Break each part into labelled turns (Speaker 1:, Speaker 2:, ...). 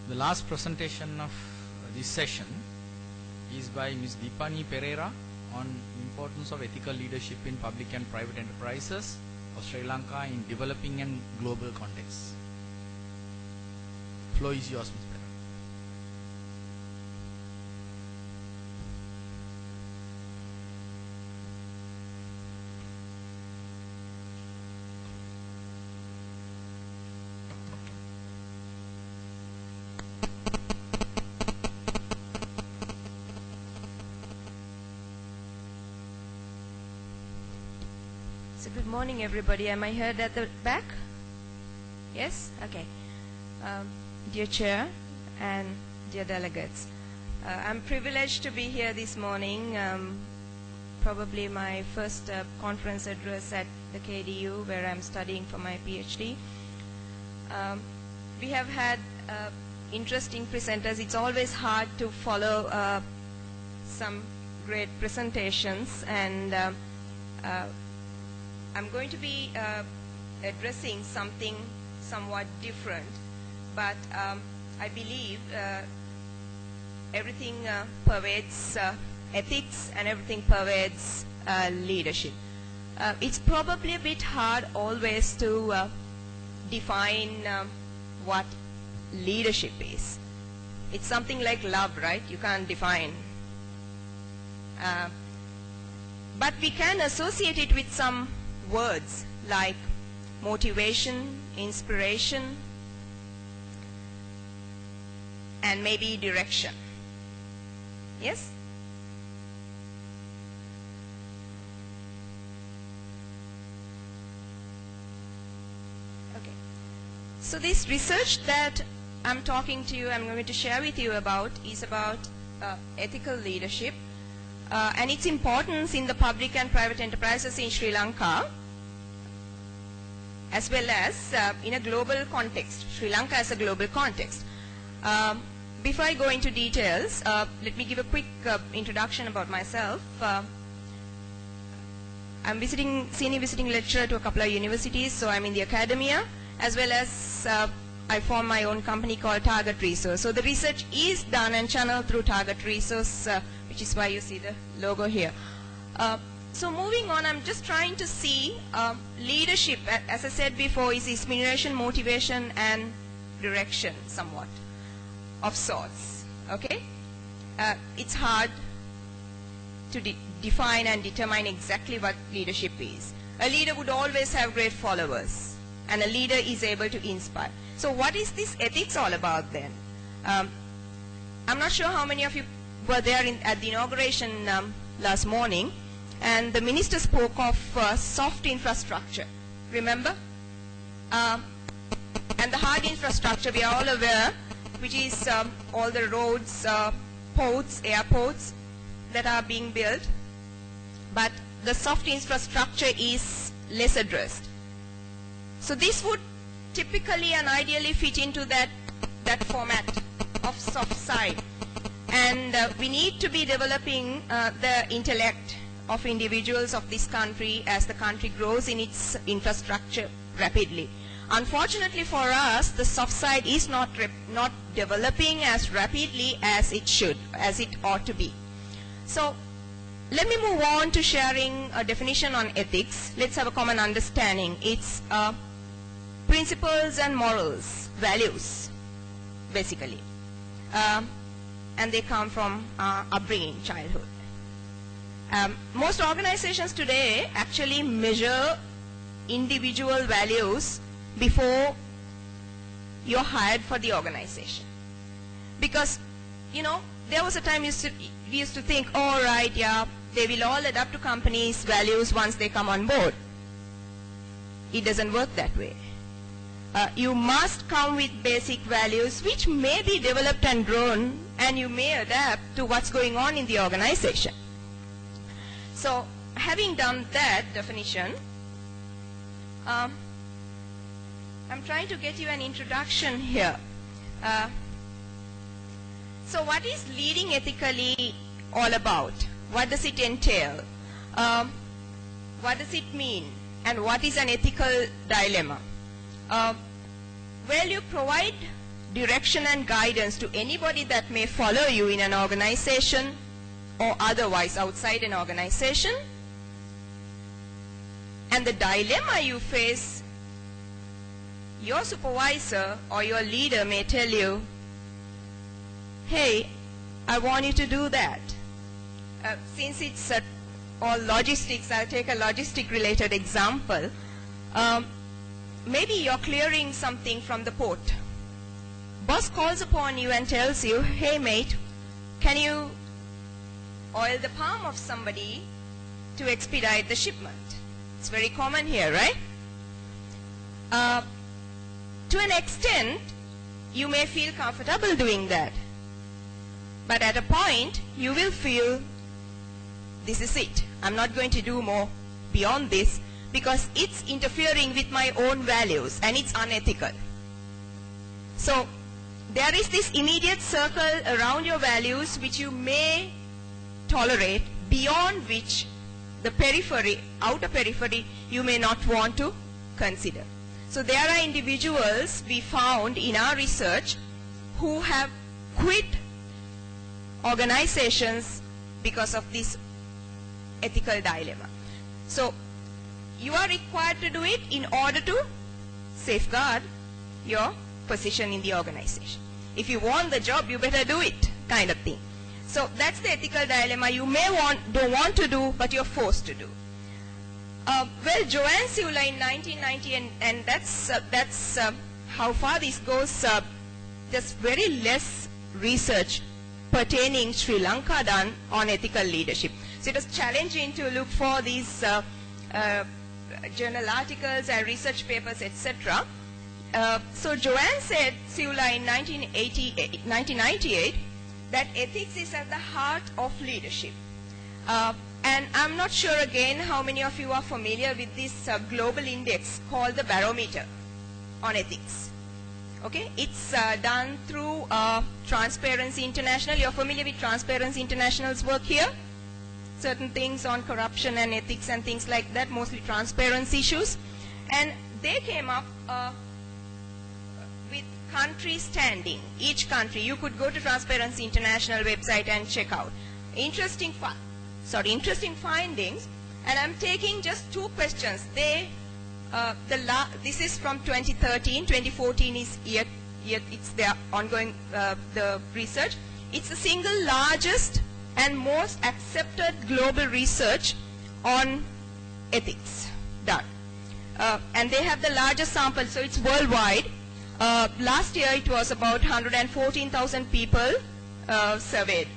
Speaker 1: The last presentation of this session is by Ms. Deepani Pereira on importance of ethical leadership in public and private enterprises of Sri Lanka in developing and global contexts. Floor is yours, Ms. Pereira.
Speaker 2: So good morning, everybody. Am I heard at the back? Yes? Okay. Dear Chair and dear delegates, I'm privileged to be here this morning. Probably my first conference address at the KDU, where I'm studying for my PhD. We have had interesting presenters. It's always hard to follow some great presentations, and I'm going to be addressing something somewhat different, but I believe everything pervades ethics and everything pervades leadership. It's probably a bit hard always to define what leadership is. It's something like love, right? You can't define. But we can associate it with some words like motivation, inspiration, and maybe direction. Yes? Okay. So this research that I'm going to share with you about is about ethical leadership and its importance in the public and private enterprises in Sri Lanka, as well as in a global context, Sri Lanka as a global context. Before I go into details, let me give a quick introduction about myself. I'm senior visiting lecturer to a couple of universities, so I'm in the academia, as well as I form my own company called Target Resource. So the research is done and channeled through Target Resource, which is why you see the logo here. So moving on, I'm just trying to see leadership, as I said before, is inspiration, motivation, and direction somewhat of sorts. Okay? It's hard to define and determine exactly what leadership is. A leader would always have great followers, and a leader is able to inspire. So what is this ethics all about then? I'm not sure how many of you were there at the inauguration last morning, and the minister spoke of soft infrastructure, remember? And the hard infrastructure, we are all aware, which is all the roads, ports, airports that are being built. But the soft infrastructure is less addressed. So this would typically and ideally fit into that format of soft side. And we need to be developing the intellect of individuals of this country as the country grows in its infrastructure rapidly. Unfortunately for us, the soft side is not developing as rapidly as it should, as it ought to be. So let me move on to sharing a definition on ethics. Let's have a common understanding. It's principles and morals, values, basically. And they come from upbringing, childhood. Most organizations today actually measure individual values before you're hired for the organization. Because, you know, there was a time we used to think, all right, yeah, they will all adapt to companies' values once they come on board. It doesn't work that way. You must come with basic values which may be developed and grown, and you may adapt to what's going on in the organization. So, having done that definition, I'm trying to get you an introduction here. So what is leading ethically all about? What does it entail? What does it mean? And what is an ethical dilemma? Well, you provide direction and guidance to anybody that may follow you in an organization or otherwise outside an organization. And the dilemma you face, your supervisor or your leader may tell you, hey, I want you to do that. Since it's all logistics, I'll take a logistic related example. Maybe you're clearing something from the port. Boss calls upon you and tells you, hey mate, can you oil the palm of somebody to expedite the shipment? It's very common here, right? To an extent, you may feel comfortable doing that. But at a point, you will feel, this is it. I'm not going to do more beyond this because it's interfering with my own values and it's unethical. So, there is this immediate circle around your values which you may tolerate, beyond which the periphery, outer periphery, you may not want to consider. So there are individuals we found in our research who have quit organizations because of this ethical dilemma. So you are required to do it in order to safeguard your position in the organization. If you want the job, you better do it, kind of thing. So that's the ethical dilemma you may don't want to do, but you're forced to do. Well, Joanne Siula in 1990, and that's how far this goes. There's very less research pertaining Sri Lanka done on ethical leadership. So it was challenging to look for these journal articles and research papers, etc. So Joanne said, Siula in 1998, that ethics is at the heart of leadership. And I'm not sure again how many of you are familiar with this global index called the Barometer on Ethics. Okay, it's done through Transparency International. You're familiar with Transparency International's work here? Certain things on corruption and ethics and things like that, mostly transparency issues. And they came up with country standing. Each country, you could go to Transparency International website and check out. Interesting findings. And I'm taking just 2 questions. This is from 2013. 2014 is yet it's their ongoing the research. It's the single largest and most accepted global research on ethics done. And they have the largest sample, so it's worldwide. Last year it was about 114,000 people surveyed.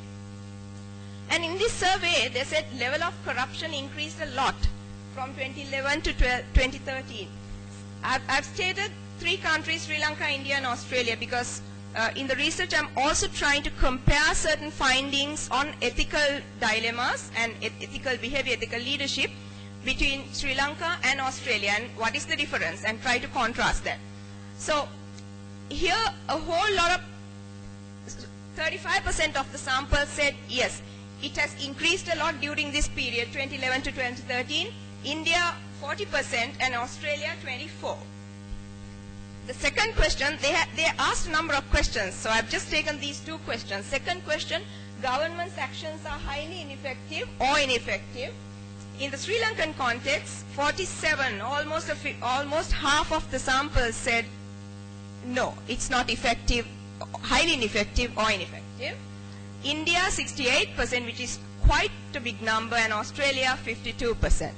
Speaker 2: And in this survey, they said level of corruption increased a lot from 2011 to 2013. I've stated 3 countries, Sri Lanka, India, and Australia, because in the research I'm also trying to compare certain findings on ethical dilemmas and ethical behavior, ethical leadership between Sri Lanka and Australia, and what is the difference, and try to contrast that. So here a whole lot of 35% of the sample said yes, it has increased a lot during this period, 2011 to 2013. India 40% and Australia 24%. The second question, they asked a number of questions, so I've just taken these 2 questions. Second question, government's actions are highly ineffective or ineffective. In the Sri Lankan context, 47, almost half of the sample said no, it's not effective, highly ineffective or ineffective. India 68%, which is quite a big number, and Australia 52%.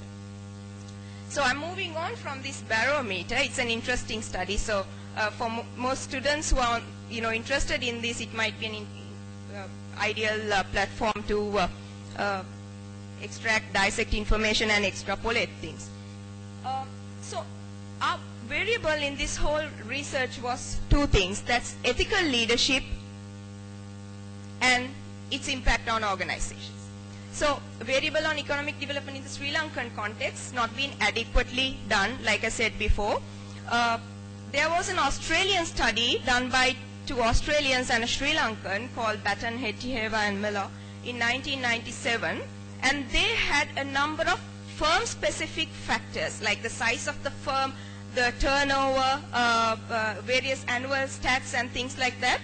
Speaker 2: So I'm moving on from this barometer. It's an interesting study. So for most students who are interested in this, it might be an ideal platform to extract, dissect information and extrapolate things. So our variable in this whole research was 2 things. That's ethical leadership and its impact on organizations. So variable on economic development in the Sri Lankan context not been adequately done, like I said before. There was an Australian study done by 2 Australians and a Sri Lankan called Batten, Hetiheva and Miller in 1997, and they had a number of firm-specific factors like the size of the firm, the turnover, various annual stats and things like that.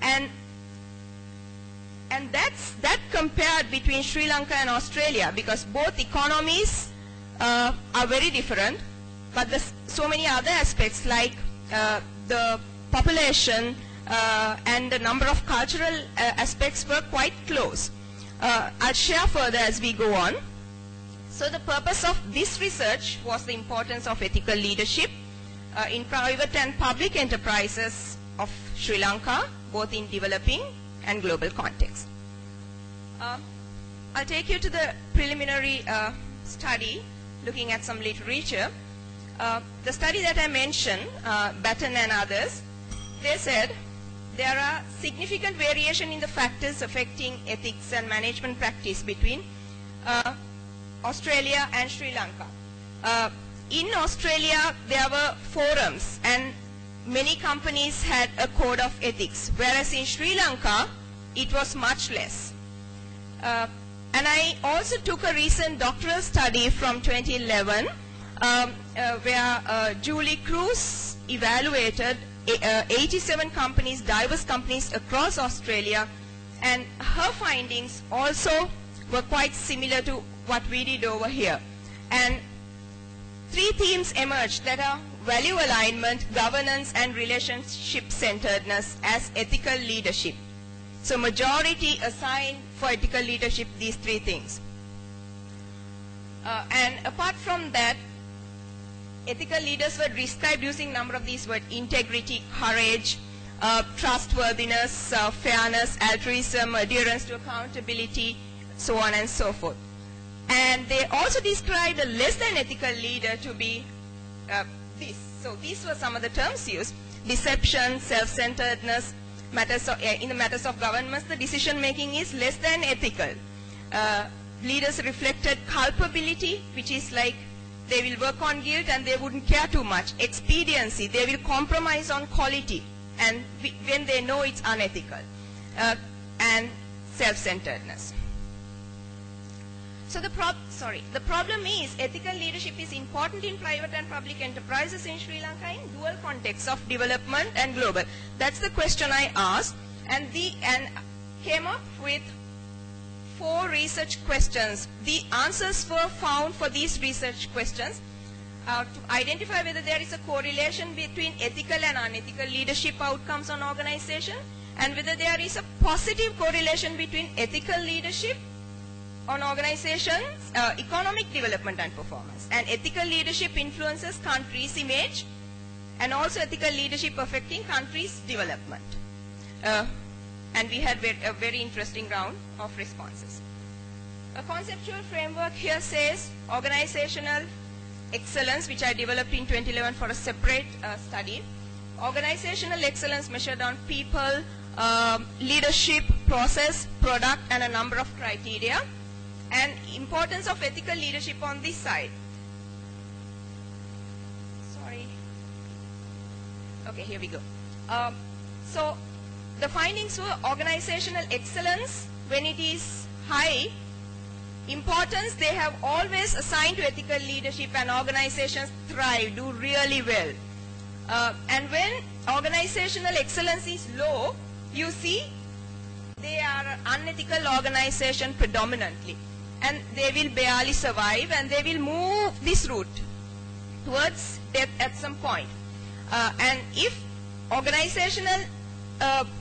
Speaker 2: And that compared between Sri Lanka and Australia, because both economies are very different, but there's so many other aspects like the population and the number of cultural aspects were quite close. I'll share further as we go on. So the purpose of this research was the importance of ethical leadership in private and public enterprises of Sri Lanka, both in developing and global context. I'll take you to the preliminary study looking at some literature. The study that I mentioned, Batten and others, they said there are significant variation in the factors affecting ethics and management practice between Australia and Sri Lanka. In Australia, there were forums and many companies had a code of ethics, whereas in Sri Lanka, it was much less. And I also took a recent doctoral study from 2011 where Julie Cruz evaluated 87 companies, diverse companies across Australia, and her findings also were quite similar to what we did over here. And 3 themes emerged that are value alignment, governance, and relationship centeredness as ethical leadership. So majority assigned for ethical leadership these 3 things. And apart from that, ethical leaders were described using a number of these words: integrity, courage, trustworthiness, fairness, altruism, adherence to accountability, so on and so forth. And they also described a less than ethical leader to be this. So these were some of the terms used: deception, self-centeredness. In the matters of governance, the decision making is less than ethical. Leaders reflected culpability, which is like they will work on guilt and they wouldn't care too much. Expediency, they will compromise on quality and when they know it's unethical. And self-centeredness. So the problem is ethical leadership is important in private and public enterprises in Sri Lanka in dual contexts of development and global. That's the question I asked, and came up with 4 research questions. The answers were found for these research questions to identify whether there is a correlation between ethical and unethical leadership outcomes on organization, and whether there is a positive correlation between ethical leadership on organizations, economic development and performance. And ethical leadership influences countries' image, and also ethical leadership affecting countries' development. And we had a very interesting round of responses. A conceptual framework here says organizational excellence, which I developed in 2011 for a separate study. Organizational excellence measured on people, leadership, process, product, and a number of criteria. And importance of ethical leadership on this side. Sorry. Okay, here we go. So the findings were organizational excellence, when it is high importance, they have always assigned to ethical leadership, and organizations thrive, do really well. And when organizational excellence is low, you see they are an unethical organization predominantly, and they will barely survive, and they will move this route towards death at some point. And if organizational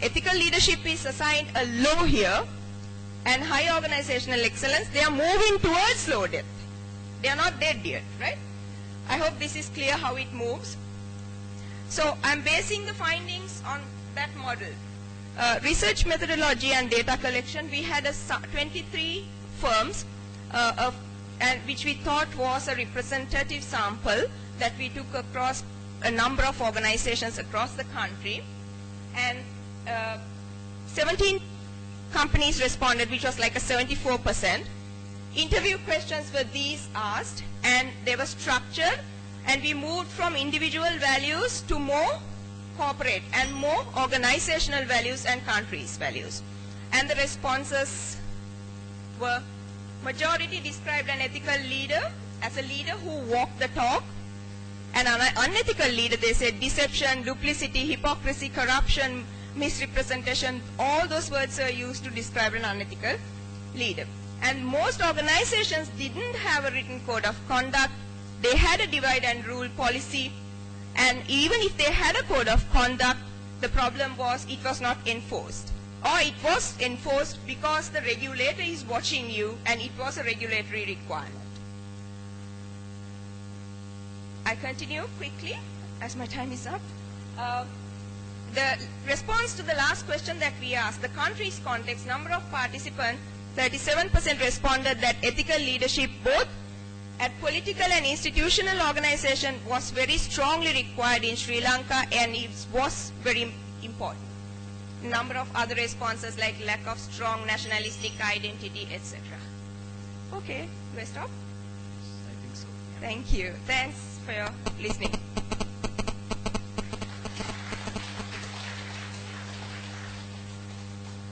Speaker 2: ethical leadership is assigned a low here and high organizational excellence, they are moving towards low death. They are not dead yet, right? I hope this is clear how it moves. So I'm basing the findings on that model. Research methodology and data collection, we had 23 firms and which we thought was a representative sample that we took across a number of organizations across the country, and 17 companies responded, which was like a 74%. Interview questions were these asked, and they were structured, and we moved from individual values to more corporate and more organizational values and countries' values. And the responses were: majority described an ethical leader as a leader who walked the talk, An unethical leader, they said deception, duplicity, hypocrisy, corruption, misrepresentation, all those words are used to describe an unethical leader. And most organizations didn't have a written code of conduct. They had a divide and rule policy, and even if they had a code of conduct, the problem was it was not enforced. Or it was enforced because the regulator is watching you and it was a regulatory requirement. I continue quickly as my time is up. The response to the last question that we asked, the country's context, number of participants, 37% responded that ethical leadership both at political and institutional organization was very strongly required in Sri Lanka, and it was very important. Number of other responses like lack of strong nationalistic identity, etc. Okay, do I stop?
Speaker 1: I think so.
Speaker 2: Thank you. Thanks for your listening.